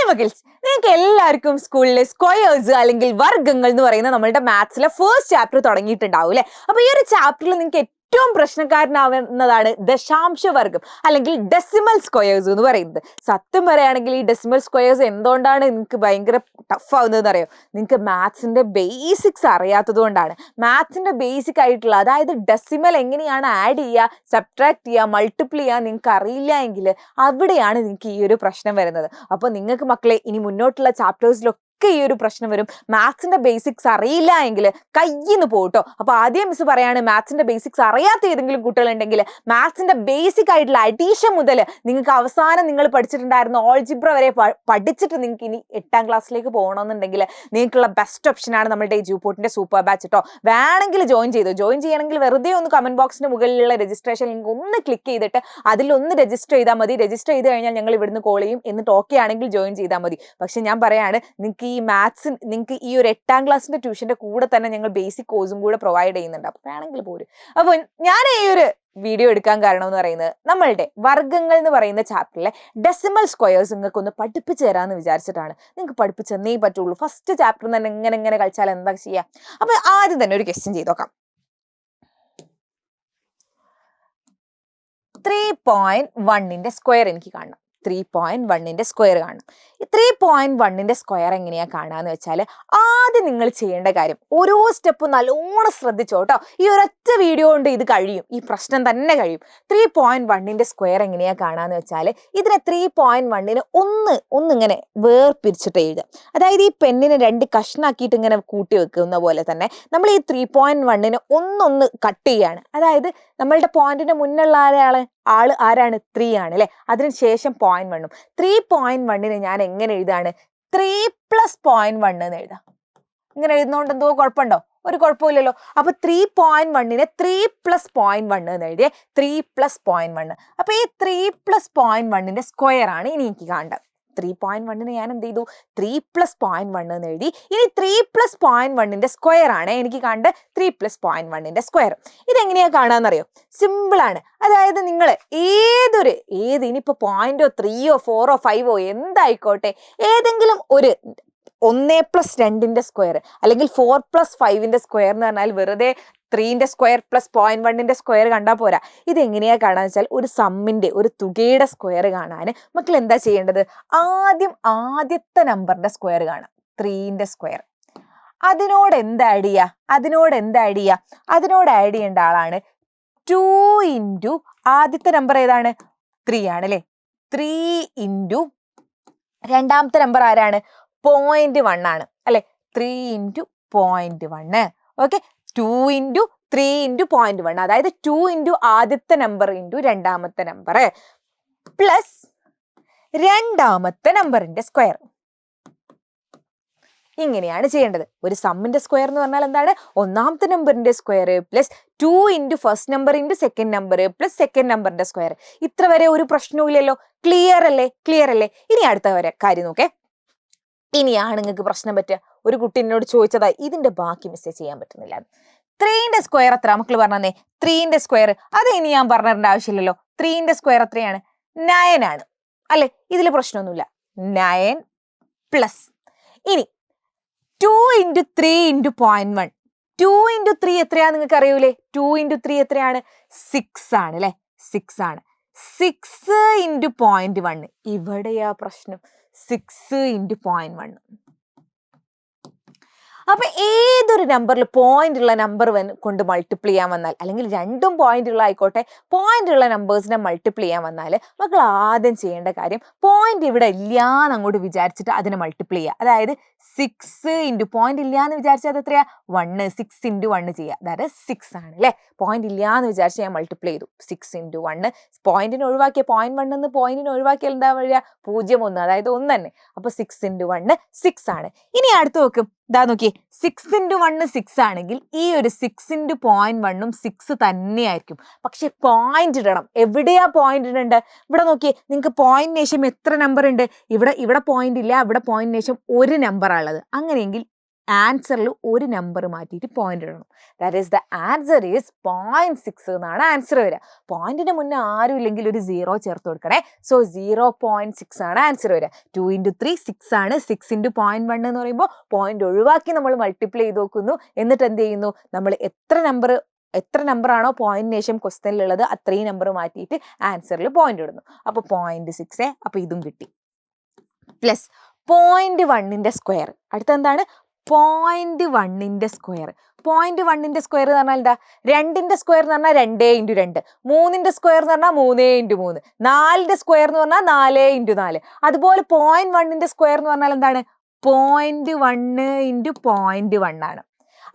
മക്കിൾസ്, നിങ്ങൾക്ക് എല്ലാവർക്കും സ്കൂളിലെ സ്ക്വയേഴ്സ് അല്ലെങ്കിൽ വർഗ്ഗങ്ങൾ എന്ന് പറയുന്ന നമ്മളുടെ മാത്സിലെ ഫസ്റ്റ് ചാപ്റ്റർ തുടങ്ങിയിട്ടുണ്ടാവും അല്ലെ. അപ്പൊ ഈ ഒരു ചാപ്റ്ററിൽ നിങ്ങൾക്ക് ഏറ്റവും പ്രശ്നക്കാരനാവുന്നതാണ് ദശാംശവർഗം അല്ലെങ്കിൽ ഡെസിമൽ സ്ക്വയേഴ്സ് എന്ന് പറയുന്നത്. സത്യം പറയുകയാണെങ്കിൽ ഈ ഡെസിമൽ സ്ക്വയേഴ്സ് എന്തുകൊണ്ടാണ് നിങ്ങൾക്ക് ഭയങ്കര ടഫ് ആവുന്നതെന്ന് അറിയോ? നിങ്ങൾക്ക് മാത്സിന്റെ ബേസിക്സ് അറിയാത്തത് കൊണ്ടാണ്. മാത്സിന്റെ ബേസിക് ആയിട്ടുള്ള, അതായത് ഡെസിമൽ എങ്ങനെയാണ് ആഡ് ചെയ്യുക, സബ്ട്രാക്ട് ചെയ്യുക, മൾട്ടിപ്ലൈ ചെയ്യുക നിങ്ങൾക്ക് അറിയില്ല എങ്കിൽ അവിടെയാണ് നിങ്ങൾക്ക് ഈ ഒരു പ്രശ്നം വരുന്നത്. അപ്പൊ നിങ്ങൾക്ക് മക്കളെ ഇനി മുന്നോട്ടുള്ള ചാപ്റ്റേഴ്സിലൊക്കെ ഈ ഒരു പ്രശ്നം വരും. മാത്സിന്റെ ബേസിക്സ് അറിയില്ല എങ്കിൽ കയ്യിന്ന് പോട്ടോ. അപ്പൊ ആദ്യം മിസ് പറയാണ്, മാത്സിന്റെ ബേസിക്സ് അറിയാത്ത ഏതെങ്കിലും കുട്ടികളുണ്ടെങ്കിൽ മാത്സിന്റെ ബേസിക് ആയിട്ടുള്ള അഡീഷൻ മുതൽ നിങ്ങൾക്ക് അവസാനം നിങ്ങൾ പഠിച്ചിട്ടുണ്ടായിരുന്ന ഓൾജിബ്ര വരെ പഠിച്ചിട്ട് നിങ്ങൾക്ക് ഇനി 8ാം ക്ലാസ്സിലേക്ക് പോകണമെന്നുണ്ടെങ്കിൽ നിങ്ങൾക്കുള്ള ബെസ്റ്റ് ഓപ്ഷനാണ് നമ്മുടെ എജ്യൂപോർട്ടിന്റെ സൂപ്പർ ബാച്ച് കേട്ടോ. വേണമെങ്കിൽ ജോയിൻ ചെയ്തോ. ജോയിൻ ചെയ്യണമെങ്കിൽ വെറുതെ ഒന്ന് കമന്റ് ബോക്സിന് മുകളിലുള്ള രജിസ്ട്രേഷൻ ലിങ്ക് ഒന്ന് ക്ലിക്ക് ചെയ്തിട്ട് അതിലൊന്ന് രജിസ്റ്റർ ചെയ്താൽ മതി. രജിസ്റ്റർ ചെയ്ത് കഴിഞ്ഞാൽ ഞങ്ങൾ ഇവിടുന്ന് കോൾ ചെയ്യും. എന്നിട്ട് ഓക്കെ ആണെങ്കിൽ ജോയിൻ ചെയ്താൽ മതി. പക്ഷെ ഞാൻ പറയാണ്, നിങ്ങൾക്ക് ഈ മാത്സ് നിങ്ങൾക്ക് ഈ ഒരു 8ാം ക്ലാസ്സിന്റെ ട്യൂഷന്റെ കൂടെ തന്നെ ഞങ്ങൾ ബേസിക് കോഴ്സും കൂടെ പ്രൊവൈഡ് ചെയ്യുന്നുണ്ട്. അപ്പൊ വേണമെങ്കിൽ പോരും. അപ്പോൾ ഞാൻ ഈ ഒരു വീഡിയോ എടുക്കാൻ കാരണം എന്ന് പറയുന്നത് നമ്മളുടെ വർഗ്ഗങ്ങൾ എന്ന് പറയുന്ന ചാപ്റ്ററിലെ ഡെസിമൽ സ്ക്വയേഴ്സ് നിങ്ങൾക്ക് ഒന്ന് പഠിപ്പിച്ചു തരാമെന്ന് വിചാരിച്ചിട്ടാണ്. നിങ്ങൾക്ക് പഠിപ്പിച്ചെന്നേ പറ്റുള്ളൂ. ഫസ്റ്റ് ചാപ്റ്റർ തന്നെ എങ്ങനെ കളിച്ചാൽ എന്താ ചെയ്യുക? അപ്പൊ ആദ്യം തന്നെ ഒരു ക്വസ്റ്റ്യൻ ചെയ്ത് നോക്കാം. 3.1ന്റെ സ്ക്വയർ എനിക്ക് കാണണം. 3.1ന്റെ സ്ക്വയർ കാണണം. ഈ 3.1ന്റെ സ്ക്വയർ എങ്ങനെയാ കാണാന്ന് വെച്ചാൽ ആദ്യം നിങ്ങൾ ചെയ്യേണ്ട കാര്യം, ഓരോ സ്റ്റെപ്പ് നല്ലോണം ശ്രദ്ധിച്ചോ കേട്ടോ. ഈ ഒരൊറ്റ വീഡിയോ കൊണ്ട് ഇത് കഴിയും, ഈ പ്രശ്നം തന്നെ കഴിയും. 3.1ന്റെ സ്ക്വയർ എങ്ങനെയാ കാണാന്ന് വെച്ചാൽ ഇതിനെ 3.1ന് ഒന്നിങ്ങനെ വേർപിരിച്ചിട്ട് എഴുതുക. അതായത് ഈ പെണ്ണിനെ 2 കഷ്ണാക്കിയിട്ട് ഇങ്ങനെ കൂട്ടി വെക്കുന്ന പോലെ തന്നെ നമ്മൾ ഈ 3.1ന് ഒന്ന് കട്ട് ചെയ്യാണ്. അതായത് നമ്മളുടെ പോയിന്റിന്റെ മുന്നുള്ള ആള് ആരാണ്? 3 ആണ് അല്ലെ. അതിനുശേഷം 0.1ഉം. 3.1ന് ഞാൻ എങ്ങനെ എഴുതാണ്? 3 + 0.1 എന്ന് എഴുതാം. ഇങ്ങനെ എഴുതുന്നോണ്ട് എന്തോ കുഴപ്പമുണ്ടോ? ഒരു കുഴപ്പമില്ലല്ലോ. അപ്പൊ 3.1നെ 3 + 0.1 എന്ന് എഴുതിയേ. 3 + 0.1. അപ്പൊ ഈ 3 + 0.1ന്റെ സ്ക്വയർ ആണ് ഇനി എനിക്ക് കാണേണ്ടത്. 3.1ന് ഞാൻ എന്ത് ചെയ്തു? 3 + 0.1 എന്ന് എഴുതി. ഇനി 3 + 0.1ന്റെ സ്ക്വയർ ആണ് എനിക്ക് കണ്ട് 3 + 0.1ന്റെ സ്ക്വയർ. ഇതെങ്ങനെയാ കാണാന്നറിയോ? സിമ്പിൾ ആണ്. അതായത് നിങ്ങൾ ഇനിയിപ്പോ 0.ഓ 3ഓ 4ഓ 5ഓ എന്തായിക്കോട്ടെ, ഏതെങ്കിലും ഒരു 1 + 2ന്റെ സ്ക്വയർ അല്ലെങ്കിൽ 4 + 5ന്റെ സ്ക്വയർ എന്ന് പറഞ്ഞാൽ വെറുതെ 3ന്റെ സ്ക്വയർ + 0.1ന്റെ സ്ക്വയർ കണ്ടാൽ പോരാ. ഇതെങ്ങനെയാ കാണാന്ന് വെച്ചാൽ ഒരു സമ്മിന്റെ, ഒരു തുകയുടെ സ്ക്വയർ കാണാൻ മക്കൾ എന്താ ചെയ്യേണ്ടത്? ആദ്യത്തെ നമ്പറിന്റെ സ്ക്വയർ കാണാം. 3ന്റെ സ്ക്വയർ. അതിനോട് എന്ത് ആഡ് ചെയ്യുക? അതിനോട് ആഡ് ചെയ്യേണ്ട ആളാണ് 2 × ആദ്യത്തെ നമ്പർ ഏതാണ്? 3 ആണ് അല്ലെ. 3 × രണ്ടാമത്തെ നമ്പർ ആരാണ്? 0.1 ആണ് അല്ലെ. 3 × 0.1. ഓക്കെ. 2 × 3 × 0.1. അതായത് 2 × ആദ്യത്തെ നമ്പർ × രണ്ടാമത്തെ നമ്പർ പ്ലസ് രണ്ടാമത്തെ നമ്പറിന്റെ സ്ക്വയർ. ഇങ്ങനെയാണ് ചെയ്യേണ്ടത്. ഒരു സമ്മിന്റെ സ്ക്വയർ എന്ന് പറഞ്ഞാൽ എന്താണ്? ഒന്നാമത്തെ നമ്പറിന്റെ square plus 2 × first number × second number plus second നമ്പറിന്റെ സ്ക്വയർ. ഇത്ര വരെ ഒരു പ്രശ്നവും ഇല്ലല്ലോ. ക്ലിയർ അല്ലേ? ഇനി അടുത്ത കാര്യം നോക്കേ. ഇനിയാണ് നിങ്ങൾക്ക് പ്രശ്നം പറ്റുക. ഒരു കുട്ടി എന്നോട് ചോദിച്ചതാ, ഇതിന്റെ ബാക്കി മിസ്സേ ചെയ്യാൻ പറ്റുന്നില്ല. 3ന്റെ സ്ക്വയർ എത്ര മക്കൾ പറഞ്ഞേ? 3ന്റെ സ്ക്വയർ അത് ഇനി ഞാൻ പറഞ്ഞിരേണ്ട ആവശ്യമില്ലല്ലോ. 3ന്റെ സ്ക്വയർ എത്രയാണ്? 9 ആണ് അല്ലെ. ഇതിൽ പ്രശ്നമൊന്നുമില്ല. 9 പ്ലസ് ഇനി 2 × 3 × 0.1. 2 × 3 എത്രയാ നിങ്ങൾക്ക് അറിയൂലേ? 2 × 3 എത്രയാണ്? 6 ആണ് അല്ലെ. 6 ആണ്. 6 × 0.1. ഇവിടെയാ പ്രശ്നം. 6 × 0.1. അപ്പൊ ഏതൊരു നമ്പറിൽ പോയിന്റ് ഉള്ള നമ്പർ കൊണ്ട് മൾട്ടിപ്ലൈ ചെയ്യാൻ വന്നാൽ, അല്ലെങ്കിൽ രണ്ടും പോയിന്റ് ഉള്ള ആയിക്കോട്ടെ, പോയിന്റ് ഉള്ള നമ്പേഴ്സിനെ മൾട്ടിപ്ലൈ ചെയ്യാൻ വന്നാൽ മക്കൾ ആദ്യം ചെയ്യേണ്ട കാര്യം പോയിന്റ് ഇവിടെ ഇല്ലാന്ന് അങ്ങോട്ട് വിചാരിച്ചിട്ട് അതിനെ മൾട്ടിപ്ലൈ ചെയ്യുക. അതായത് 6 × പോയിന്റ് ഇല്ലാന്ന് വിചാരിച്ചാൽ അത് എത്രയാ? 1. 6 × 1 ചെയ്യുക. അതായത് 6 ആണ് അല്ലെ. പോയിന്റ് ഇല്ലാന്ന് വിചാരിച്ച് ഞാൻ മൾട്ടിപ്ലൈ ചെയ്തു. 6 × 1. പോയിന്റിനെ ഒഴിവാക്കിയ 0.1 എന്ന് പോയിന്റിനെ ഒഴിവാക്കിയാൽ എന്താ വരിക? 0, അതായത് 1 തന്നെ. അപ്പൊ 6 × 1 6 ആണ്. ഇനി അടുത്ത് നോക്കും. ഇതാ നോക്കിയേ. 6 × 1 6 ആണെങ്കിൽ ഈ ഒരു 6 × 0.1ഉം 6 തന്നെയായിരിക്കും. പക്ഷെ പോയിന്റ് ഇടണം. എവിടെയാ പോയിന്റ് ഇടണ്ട്? ഇവിടെ നോക്കിയേ. നിങ്ങൾക്ക് പോയിന്റിന് ശേഷം എത്ര നമ്പർ ഉണ്ട്? ഇവിടെ പോയിന്റ് ഇല്ല. ഇവിടെ പോയിന്റിന് ശേഷം ഒരു നമ്പറാ ഉള്ളത്. അങ്ങനെയെങ്കിൽ ആൻസറിൽ ഒരു നമ്പർ മാറ്റിയിട്ട് പോയിന്റ് ഇടണം. That is the answer is 0.6 എന്നാണ് ആൻസർ വരിക. പോയിന്റിന് മുന്നേ ആരും ഇല്ലെങ്കിൽ ഒരു 0 ചേർത്ത് കൊടുക്കണേ. സോ 0.6 ആണ് ആൻസർ വരിക. 2 × 3 6 ആണ്. 6 × 0.1 എന്ന് പറയുമ്പോൾ പോയിന്റ് ഒഴിവാക്കി നമ്മൾ മൾട്ടിപ്ലൈ ചെയ്ത് നോക്കുന്നു. എന്നിട്ട് എന്ത് ചെയ്യുന്നു, നമ്മൾ എത്ര നമ്പർ ആണോ പോയിന്റിന് ശേഷം ക്വസ്റ്റ്യനിലുള്ളത് അത്രയും നമ്പർ മാറ്റിയിട്ട് ആൻസറിൽ പോയിന്റ് ഇടുന്നു. അപ്പോൾ 0.6. അപ്പോൾ ഇതും കിട്ടി. പ്ലസ് 0.1ന്റെ സ്ക്വയർ. അടുത്ത എന്താണ്? 0.1ന്റെ സ്ക്വയർ. 0.1ന്റെ സ്ക്വയർ എന്ന് പറഞ്ഞാൽ എന്താ? 2ന്റെ സ്ക്വയർ എന്ന് പറഞ്ഞാൽ 2 × 2, 3ന്റെ സ്ക്വയർ എന്ന് പറഞ്ഞാൽ 3 × 3, 4ന്റെ സ്ക്വയർ എന്ന് പറഞ്ഞാൽ 4 × 4. അതുപോലെ 0.1ന്റെ സ്ക്വയർ എന്ന് പറഞ്ഞാൽ എന്താണ്? 0.1 × 0.1 ആണ്.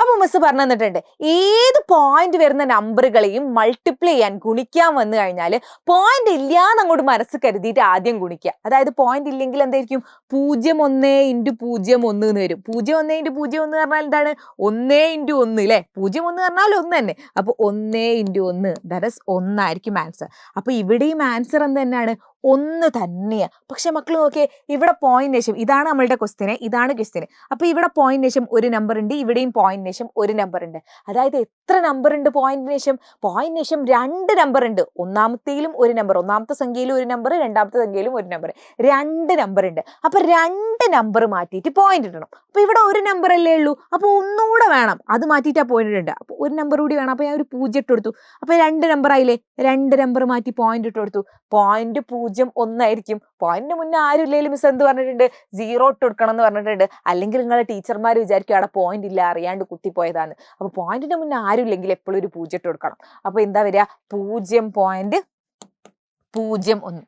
അപ്പോൾ മിസ് പറഞ്ഞു തന്നിട്ടുണ്ട്, ഏത് പോയിന്റ് വരുന്ന നമ്പറുകളെയും മൾട്ടിപ്ലൈ ചെയ്യാൻ, ഗുണിക്കാൻ വന്നു കഴിഞ്ഞാൽ പോയിന്റ് ഇല്ലാന്ന് അങ്ങോട്ട് മനസ്സ് കരുതിയിട്ട് ആദ്യം ഗുണിക്കുക. അതായത് പോയിന്റ് ഇല്ലെങ്കിൽ എന്തായിരിക്കും? 0.1 × 0.1 എന്ന് വരും. 0.1 × 0.1 എന്ന് പറഞ്ഞാൽ എന്താണ്? 1 × 1 അല്ലേ? 0.1 പറഞ്ഞാൽ 1 തന്നെ. അപ്പോൾ 1 × 1 ദാറ്റ് ഈസ് 1 ആയിരിക്കും ആൻസർ. അപ്പോൾ ഇവിടെയും ആൻസർ എന്ത് തന്നെയാണ്? 1 തന്നെയാണ്. പക്ഷെ മക്കൾ നോക്കിയേ, ഇവിടെ പോയിന്റ് ശേഷം ഇതാണ് നമ്മളുടെ ക്വസ്റ്റ്യന്, ഇതാണ് ക്വസ്റ്റ്യന്. അപ്പോൾ ഇവിടെ പോയിന്റ് ശേഷം ഒരു നമ്പർ ഉണ്ട്, ഇവിടെയും പോയിന്റ് ശേഷം ഒരു നമ്പർ ഉണ്ട്. അതായത് എത്ര നമ്പർ ഉണ്ട് പോയിന്റിന് ശേഷം? പോയിന്റിന് ശേഷം 2 നമ്പർ ഉണ്ട്. ഒന്നാമത്തേലും ഒരു നമ്പർ, ഒന്നാമത്തെ സംഖ്യയിലും ഒരു നമ്പർ, രണ്ടാമത്തെ സംഖ്യയിലും ഒരു നമ്പർ, 2 നമ്പർ ഉണ്ട്. അപ്പൊ 2 നമ്പർ മാറ്റിയിട്ട് പോയിന്റ് ഇടണം. അപ്പൊ ഇവിടെ ഒരു നമ്പർ അല്ലേ ഉള്ളൂ, അപ്പൊ ഒന്നുകൂടെ വേണം, അത് മാറ്റിയിട്ട് ആ പോയിന്റ് ഉണ്ട്. അപ്പൊ ഒരു നമ്പർ കൂടി വേണം. അപ്പൊ ഞാൻ ഒരു 0 ഇട്ട് കൊടുത്തു. അപ്പൊ 2 നമ്പർ ആയില്ലേ? 2 നമ്പർ മാറ്റി പോയിന്റ് ഇട്ട് കൊടുത്തു. 0.1 ആയിരിക്കും. പോയിന്റിന് മുന്നേ ആരും ഇല്ലെങ്കിലും മിസ് എന്ത് പറഞ്ഞിട്ടുണ്ട്? 0 ഇട്ട് കൊടുക്കണം എന്ന് പറഞ്ഞിട്ടുണ്ട്. അല്ലെങ്കിൽ നിങ്ങളെ ടീച്ചർമാർ വിചാരിക്കും അവിടെ പോയിന്റ് ഇല്ല, അറിയാണ്ട് കുത്തിപ്പോയതാണ്. അപ്പൊ പോയിന്റിന് മുന്നേ ആരും ഇല്ലെങ്കിൽ എപ്പോഴും ഒരു 0 ഇട്ട് കൊടുക്കണം. അപ്പൊ എന്താ വരിക? 0.01.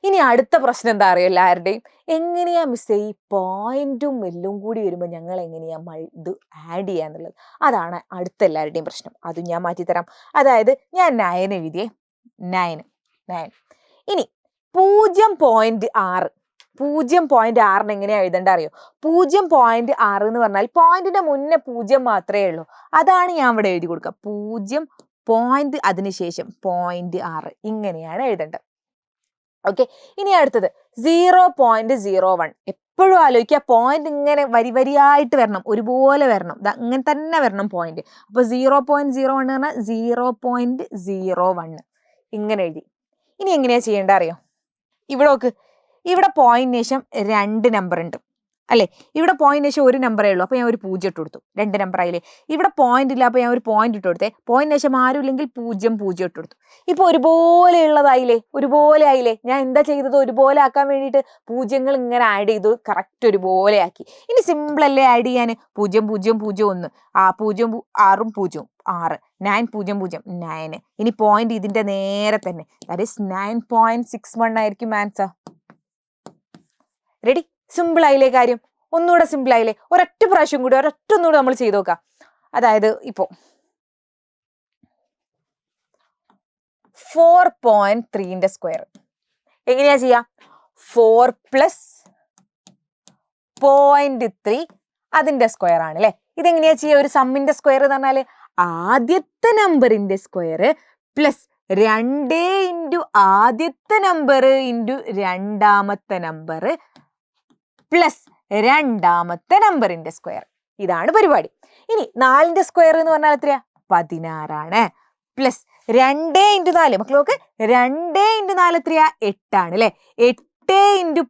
ഇനി അടുത്ത പ്രശ്നം എന്താ അറിയോ എല്ലാവരുടെയും? എങ്ങനെയാ മിസ്സേ ഈ പോയിന്റും എല്ലും കൂടി വരുമ്പോൾ ഞങ്ങൾ എങ്ങനെയാ ഇത് ആഡ് ചെയ്യാന്നുള്ളത്? അതാണ് അടുത്ത എല്ലാവരുടെയും പ്രശ്നം. അതും ഞാൻ മാറ്റിത്തരാം. അതായത് ഞാൻ 9 എഴുതിയേ, 9. ഇനി 0.6. 0.6 എങ്ങനെയാ എഴുതേണ്ട അറിയോ? 0.6 എന്ന് പറഞ്ഞാൽ പോയിന്റിന്റെ മുന്നേ 0 മാത്രമേ ഉള്ളൂ. അതാണ് ഞാൻ ഇവിടെ എഴുതി കൊടുക്കുക. 0 പോയിന്റ് അതിനുശേഷം 0.6 ഇങ്ങനെയാണ് എഴുതേണ്ടത്. ഓക്കെ. ഇനി അടുത്തത് 0.01. എപ്പോഴും ആലോചിക്കുക, പോയിന്റ് ഇങ്ങനെ വരിയായിട്ട് വരണം, ഒരുപോലെ വരണം, ഇങ്ങനെ തന്നെ വരണം പോയിന്റ്. അപ്പൊ 0.01 എന്ന് പറഞ്ഞാൽ 0.01 ഇങ്ങനെ എഴുതി. ഇനി എങ്ങനെയാ ചെയ്യേണ്ട അറിയോ? ഇവിടെ നോക്ക്, ഇവിടെ പോയിന്റിന് ശേഷം 2 നമ്പർ ഉണ്ട് അല്ലേ? ഇവിടെ പോയിന്റിന് ശേഷം ഒരു നമ്പറേ ഉള്ളൂ. അപ്പോൾ ഞാൻ ഒരു 0 ഇട്ട് കൊടുത്തു. 2 നമ്പർ ആയില്ലേ? ഇവിടെ പോയിന്റ് ഇല്ല, അപ്പോൾ ഞാൻ ഒരു പോയിന്റ് ഇട്ട് കൊടുത്തേ. പോയിന്റിന് ശേഷം ആരും ഇല്ലെങ്കിൽ 0 ഇട്ട് കൊടുത്തു. ഇപ്പോൾ ഒരുപോലെ ഉള്ളതായില്ലേ? ഒരുപോലെ ആയില്ലേ? ഞാൻ എന്താ ചെയ്തത്? ഒരുപോലെ ആക്കാൻ വേണ്ടിയിട്ട് പൂജ്യങ്ങൾ ഇങ്ങനെ ആഡ് ചെയ്തു, കറക്റ്റ് ഒരുപോലെ ആക്കി. ഇനി സിമ്പിൾ അല്ലേ ആഡ് ചെയ്യാൻ? 0 0 0 1, 0 6 0 6, 9 0 0 9. ഇനി പോയിന്റ് ഇതിന്റെ നേരെ തന്നെ, ദാറ്റ് ഈസ് 9.61 ആയിരിക്കും ആൻസർ. റെഡി? സിമ്പിൾ ആയില്ലേ കാര്യം? ഒന്നുകൂടെ സിമ്പിൾ ആയില്ലേ? ഒരൊറ്റ പ്രാവശ്യം കൂടി, ഒരൊറ്റൊന്നുകൂടെ നമ്മൾ ചെയ്ത് നോക്കാം. അതായത് ഇപ്പോ 4.3ന്റെ സ്ക്വയർ എങ്ങനെയാ ചെയ്യാ? 4 + 0.3 അതിന്റെ സ്ക്വയർ ആണ് അല്ലെ? ഇതെങ്ങനെയാ ചെയ്യാ? ഒരു സമ്മിന്റെ സ്ക്വയർ എന്ന് പറഞ്ഞാല് ആദ്യത്തെ നമ്പറിന്റെ സ്ക്വയർ പ്ലസ് 2 × ആദ്യത്തെ നമ്പർ × രണ്ടാമത്തെ നമ്പർ പ്ലസ് രണ്ടാമത്തെ നമ്പറിന്റെ സ്ക്വയർ. ഇതാണ് പരിപാടി. ഇനി 4ന്റെ സ്ക്വയർ എന്ന് പറഞ്ഞാൽ എത്രയാ? 16 ആണ്. പ്ലസ് 2 × 4, മക്കളൊക്കെ 2 × 4 എത്രയാ? 8 ആണ് അല്ലെ? 8 ×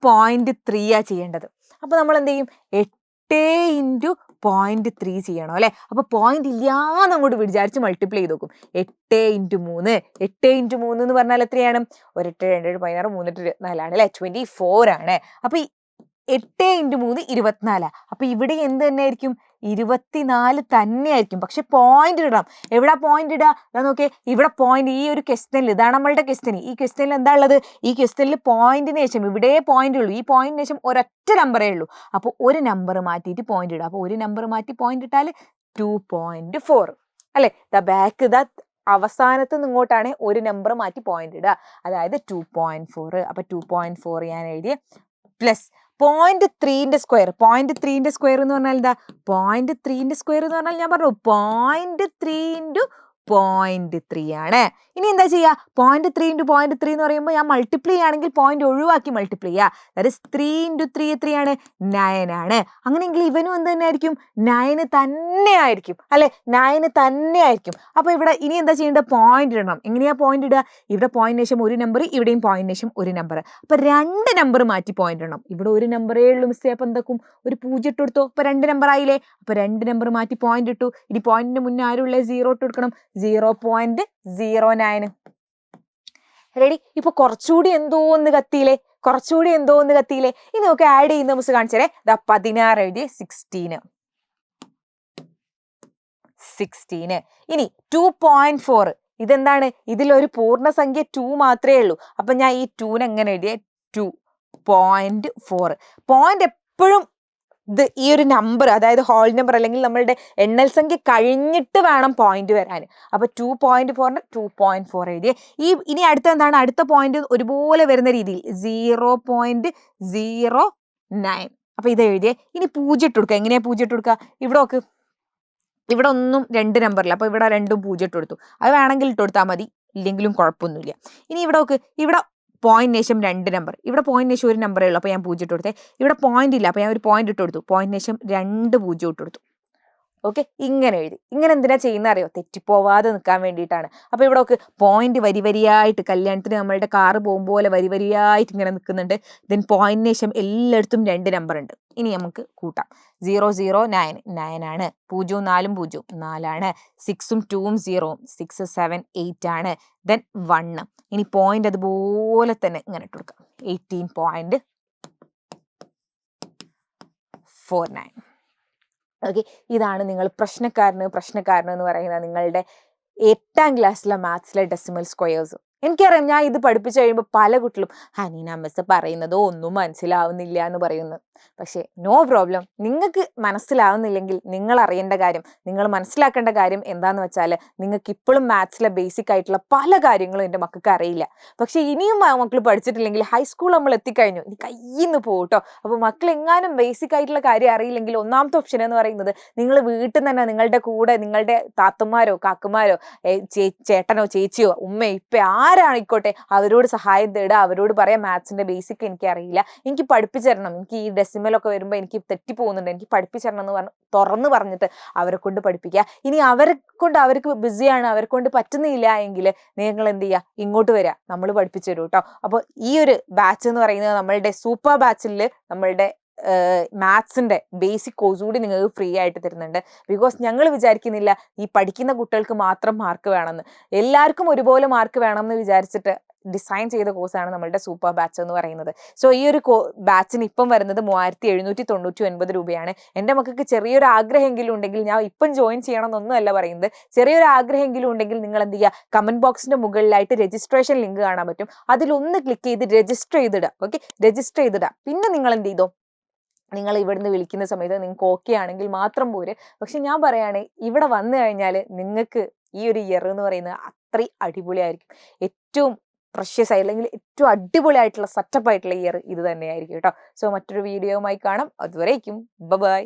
0.3 ചെയ്യേണ്ടത്. അപ്പൊ നമ്മൾ എന്ത് ചെയ്യും? 8 × 0.3 ചെയ്യണം അല്ലെ? അപ്പൊ പോയിന്റ് ഇല്ലാന്ന് അങ്ങോട്ട് വിചാരിച്ച് മൾട്ടിപ്ലൈ ചെയ്ത് നോക്കും. 8 × 3, 8 × 3 എന്ന് പറഞ്ഞാൽ എത്രയാണ്? 1 8 2 16 3 8 24 ആണ് അല്ലെ? 24 ആണ്. അപ്പൊ 8 × 3 24. അപ്പൊ ഇവിടെ എന്ത് തന്നെ ആയിരിക്കും? 24 തന്നെയായിരിക്കും. പക്ഷെ പോയിന്റ് ഇടണം. എവിടെ പോയിന്റ് ഇടുക? ഞാൻ നോക്കിയേ, ഇവിടെ പോയിന്റ് ഈ ഒരു ക്വസ്റ്റ്യനിൽ, ഇതാണ് നമ്മളുടെ ക്വസ്റ്റ്യൻ. ഈ ക്വസ്റ്റ്യനിൽ എന്താ ഉള്ളത്? ഈ ക്വസ്റ്റ്യനിൽ പോയിന്റിന് ശേഷം ഇവിടെ പോയിന്റ് ഉള്ളൂ. ഈ പോയിന്റിന് ശേഷം ഒരൊറ്റ നമ്പറേ ഉള്ളൂ. അപ്പോൾ ഒരു നമ്പർ മാറ്റിയിട്ട് പോയിന്റ് ഇടുക. അപ്പോൾ ഒരു നമ്പർ മാറ്റി പോയിന്റ് ഇട്ടാൽ 2.4 അല്ലെ? ബാക്ക് അവസാനത്ത് നിന്ന് ഇങ്ങോട്ടാണ് ഒരു നമ്പർ മാറ്റി പോയിന്റ് ഇടുക. അതായത് 2.4. അപ്പൊ 2.4 ഞാൻ എഴുതിയ പ്ലസ് 0.3ന്റെ സ്ക്വയർ. 0.3ന്റെ സ്ക്വയർ എന്ന് പറഞ്ഞാൽ എന്താ? 0.3ന്റെ സ്ക്വയർ എന്ന് പറഞ്ഞാൽ ഞാൻ പറഞ്ഞു 0.3 0.3 ആണ്. ഇനി എന്താ ചെയ്യുക? 0.3 × 0.3 എന്ന് പറയുമ്പോൾ ഞാൻ മൾട്ടിപ്ലൈ ആണെങ്കിൽ പോയിന്റ് ഒഴിവാക്കി മൾട്ടിപ്ലൈ ചെയ്യുക. ദാറ്റ് ഇസ് 3 × 3 എത്രയാണ്? 9 ആണ്. അങ്ങനെയെങ്കിൽ ഇവനും എന്ത് തന്നെ ആയിരിക്കും? 9 തന്നെ ആയിരിക്കും അല്ലെ? 9 തന്നെ ആയിരിക്കും. അപ്പൊ ഇവിടെ ഇനി എന്താ ചെയ്യേണ്ടത്? പോയിന്റ് ഇടണം. എങ്ങനെയാ പോയിന്റ് ഇടുക? ഇവിടെ പോയിന്റിന് ശേഷം ഒരു നമ്പർ, ഇവിടെയും പോയിന്റിന് ശേഷം ഒരു നമ്പർ. അപ്പൊ 2 നമ്പർ മാറ്റി പോയിന്റ് ഇടണം. ഇവിടെ ഒരു നമ്പറേ ഉള്ളൂ മിസ്സേ. അപ്പൊ എന്താക്കും? ഒരു 0 ഇട്ട് കൊടുത്തോ. അപ്പൊ 2 നമ്പർ ആയില്ലേ? അപ്പൊ 2 നമ്പർ മാറ്റി പോയിന്റ് ഇട്ടു. ഇനി പോയിന്റിന് മുന്നേ ആരുള്ള 0 ഇട്ട് കൊടുക്കണം. 0.09. റെഡി? ഇപ്പൊ കുറച്ചുകൂടി എന്തോന്ന് കത്തിയില്ലേ? ഇനി നമുക്ക് ആഡ് ചെയ്യുന്ന മിസ് കാണിച്ചേ. 16 എഴുതിയ 16. ഇനി 2.4. ഇതെന്താണ്? ഇതിലൊരു പൂർണ്ണസംഖ്യ 2 മാത്രമേ ഉള്ളൂ. അപ്പൊ ഞാൻ ഈ 2 എങ്ങനെ എഴുതിയ? 2.4. പോയിന്റ് എപ്പോഴും ഈ ഒരു നമ്പർ, അതായത് ഹോൾ നമ്പർ അല്ലെങ്കിൽ നമ്മളുടെ എണ്ണൽ സംഖ്യ കഴിഞ്ഞിട്ട് വേണം പോയിന്റ് വരാൻ. അപ്പൊ 2.4 2.4 എഴുതിയേ. ഇനി അടുത്ത എന്താണ്? അടുത്ത പോയിന്റ് ഒരുപോലെ വരുന്ന രീതിയിൽ 0.09. അപ്പൊ ഇത് എഴുതിയേ. ഇനി 0 ഇട്ട് കൊടുക്കുക. എങ്ങനെയാ 0 ഇട്ട് കൊടുക്കുക? ഇവിടെ നോക്ക്, ഇവിടെ ഒന്നും 2 നമ്പറില്ല. അപ്പൊ ഇവിടെ 2 0 ഇട്ട് കൊടുത്തു. അത് വേണമെങ്കിൽ ഇട്ട് കൊടുത്താൽ മതി, ഇല്ലെങ്കിലും കുഴപ്പമൊന്നുമില്ല. ഇനി ഇവിടെ നോക്ക്, ഇവിടെ പോയിന്റിന് ശേഷം 2 നമ്പർ, ഇവിടെ പോയിന്റിന് ശേഷം ഒരു നമ്പറേ ഉള്ളൂ. അപ്പോൾ ഞാൻ 0 ഇട്ട് കൊടുത്തേ. ഇവിടെ പോയിന്റ് ഇല്ല, അപ്പോൾ ഞാൻ ഒരു പോയിന്റ് ഇട്ട് കൊടുത്തു. പോയിന്റിന് ശേഷം 2 0 ഇട്ട് കൊടുത്തു. ഓക്കെ, ഇങ്ങനെ എഴുതി. ഇങ്ങനെ എന്തിനാ ചെയ്യുന്ന അറിയോ? തെറ്റിപ്പോവാതെ നിൽക്കാൻ വേണ്ടിയിട്ടാണ്. അപ്പോൾ ഇവിടെ നോക്ക്, പോയിന്റ് വരി വരിയായിട്ട്, കല്യാണത്തിന് നമ്മളുടെ കാറ് പോകുമ്പോൾ വരി വരിയായിട്ട് ഇങ്ങനെ നിൽക്കുന്നുണ്ട്. ദെൻ പോയിന്റിന് ശേഷം എല്ലായിടത്തും 2 നമ്പർ ഉണ്ട്. ഇനി നമുക്ക് കൂട്ടാം. 009 9 ആണ്. 0 4 0 4 ആണ്. 6 2 0 6 7 8 ആണ്. ദെൻ 1. ഇനി പോയിന്റ് അതുപോലെ തന്നെ ഇങ്ങനെ ഇട്ട് കൊടുക്കാം. 18.49. ഓക്കെ, ഇതാണ് നിങ്ങൾ പ്രശ്നക്കാരന് എന്ന് പറയുന്നത് നിങ്ങളുടെ 8ാം ക്ലാസ്സിലെ മാത്സിലെ ഡെസിമൽ സ്ക്വയേഴ്സ്. എനിക്കറിയാം, ഞാൻ ഇത് പഠിപ്പിച്ചു കഴിയുമ്പോൾ പല കുട്ടികളും ഹനീന മിസ് പറയുന്നതോ ഒന്നും മനസ്സിലാവുന്നില്ല എന്ന് പറയുന്നു. പക്ഷേ നോ പ്രോബ്ലം. നിങ്ങൾക്ക് മനസ്സിലാവുന്നില്ലെങ്കിൽ നിങ്ങൾ അറിയേണ്ട കാര്യം, നിങ്ങൾ മനസ്സിലാക്കേണ്ട കാര്യം എന്താണെന്ന് വെച്ചാൽ, നിങ്ങൾക്ക് ഇപ്പോഴും മാത്സിലെ ബേസിക് ആയിട്ടുള്ള പല കാര്യങ്ങളും എൻ്റെ മക്കൾക്ക് അറിയില്ല. പക്ഷേ ഇനിയും മക്കൾ പഠിച്ചിട്ടില്ലെങ്കിൽ ഹൈസ്കൂൾ നമ്മൾ എത്തിക്കഴിഞ്ഞു, ഇനി കയ്യിൽ നിന്ന് പോകും കേട്ടോ. അപ്പോൾ മക്കൾ എങ്ങാനും ബേസിക് ആയിട്ടുള്ള കാര്യം അറിയില്ലെങ്കിൽ ഒന്നാമത്തെ ഓപ്ഷൻ എന്ന് പറയുന്നത്, നിങ്ങൾ വീട്ടിൽ നിന്ന് തന്നെ നിങ്ങളുടെ കൂടെ നിങ്ങളുടെ താത്തമാരോ കാക്കുമാരോ ചേട്ടനോ ചേച്ചിയോ ഉമ്മയോ ഇപ്പം ആരായിക്കോട്ടെ അവരോട് സഹായം തേടുക. അവരോട് പറയാം, മാത്സിന്റെ ബേസിക് എനിക്ക് അറിയില്ല, എനിക്ക് പഠിപ്പിച്ചു തരണം, എനിക്ക് ഈ ഡെസിമലൊക്കെ വരുമ്പോൾ എനിക്ക് തെറ്റിപ്പോകുന്നുണ്ട്, എനിക്ക് പഠിപ്പിച്ചു തരണം എന്ന് തുറന്ന് പറഞ്ഞിട്ട് അവരെ കൊണ്ട് പഠിപ്പിക്കുക. ഇനി അവർക്ക് ബിസിയാണ്, അവരെ കൊണ്ട് പറ്റുന്നില്ല എങ്കിൽ നിങ്ങൾ എന്ത് ചെയ്യുക? ഇങ്ങോട്ട് വരിക, നമ്മൾ പഠിപ്പിച്ചു തരും കേട്ടോ. അപ്പോൾ ഈ ഒരു ബാച്ച് എന്ന് പറയുന്നത് നമ്മളുടെ സൂപ്പർ ബാച്ചിൽ നമ്മളുടെ മാത്സിന്റെ ബേസിക് കോഴ്സ് കൂടി നിങ്ങൾക്ക് ഫ്രീ ആയിട്ട് തരുന്നുണ്ട്. ബിക്കോസ് ഞങ്ങൾ വിചാരിക്കുന്നില്ല ഈ പഠിക്കുന്ന കുട്ടികൾക്ക് മാത്രം മാർക്ക് വേണമെന്ന്, എല്ലാവർക്കും ഒരുപോലെ മാർക്ക് വേണമെന്ന് വിചാരിച്ചിട്ട് ഡിസൈൻ ചെയ്ത കോഴ്സാണ് നമ്മളുടെ സൂപ്പർ ബാച്ച് എന്ന് പറയുന്നത്. സോ ഈ ഒരു ബാച്ചിന് ഇപ്പം വരുന്നത് 3799 രൂപയാണ്. എൻ്റെ മക്കൾക്ക് ചെറിയൊരു ആഗ്രഹമെങ്കിലും ഉണ്ടെങ്കിൽ, ഞാൻ ഇപ്പം ജോയിൻ ചെയ്യണമെന്നൊന്നും അല്ല പറയുന്നത്, ചെറിയൊരു ആഗ്രഹമെങ്കിലും ഉണ്ടെങ്കിൽ നിങ്ങൾ എന്ത് ചെയ്യുക? കമന്റ് ബോക്സിന്റെ മുകളിലായിട്ട് രജിസ്ട്രേഷൻ ലിങ്ക് കാണാൻ പറ്റും, അതിലൊന്ന് ക്ലിക്ക് ചെയ്ത് രജിസ്റ്റർ ചെയ്തിടുക. ഓക്കെ, രജിസ്റ്റർ ചെയ്തിടുക. പിന്നെ നിങ്ങൾ എന്ത് ചെയ്തോ? നിങ്ങൾ ഇവിടുന്ന് വിളിക്കുന്ന സമയത്ത് നിങ്ങൾക്ക് ഓക്കെ ആണെങ്കിൽ മാത്രം പോരെ. പക്ഷെ ഞാൻ പറയുകയാണ്, ഇവിടെ വന്നു കഴിഞ്ഞാൽ നിങ്ങൾക്ക് ഈ ഒരു ഇയർ എന്ന് പറയുന്നത് അത്രയും അടിപൊളിയായിരിക്കും. ഏറ്റവും പ്രഷ്യസ് ആയി അല്ലെങ്കിൽ ഏറ്റവും അടിപൊളിയായിട്ടുള്ള സെറ്റപ്പ് ആയിട്ടുള്ള ഇയർ ഇത് തന്നെയായിരിക്കും കേട്ടോ. സോ മറ്റൊരു വീഡിയോയുമായി കാണാം. അതുവരേക്കും ബൈ.